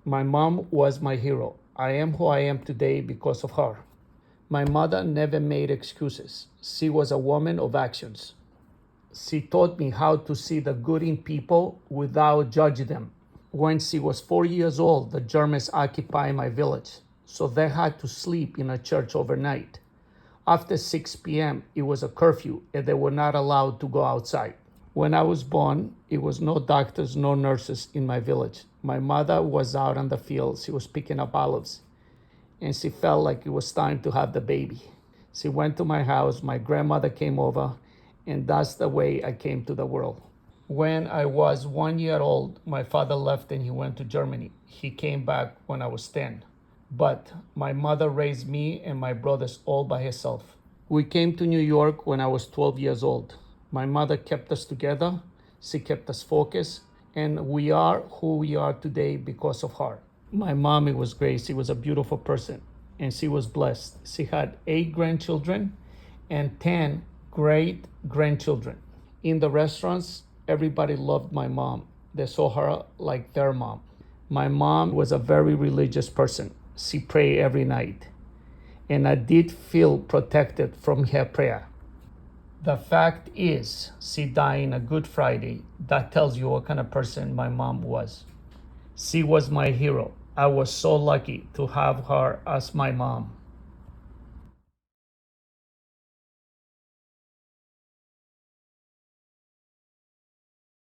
My mom was my hero. I am who I am today because of her. My mother never made excuses. She was a woman of actions. She taught me how to see the good in people without judging them. When she was 4 years old, the Germans occupied my village, so they had to sleep in a church overnight. After 6 p.m., it was a curfew and they were not allowed to go outside. When I was born, it was no doctors, no nurses in my village. My mother was out on the field. She was picking up olives, and she felt like it was time to have the baby. She went to my house. My grandmother came over, and that's the way I came to the world. When I was 1 year old, my father left and he went to Germany. He came back when I was 10. But my mother raised me and my brothers all by herself. We came to New York when I was 12 years old. My mother kept us together. She kept us focused. And we are who we are today because of her. My mommy was great. She was a beautiful person. And she was blessed. She had 8 grandchildren and 10 great grandchildren. In the restaurants, everybody loved my mom. They saw her like their mom. My mom was a very religious person. She prayed every night. And I did feel protected from her prayer. The fact is, she died on a Good Friday. That tells you what kind of person my mom was. She was my hero. I was so lucky to have her as my mom.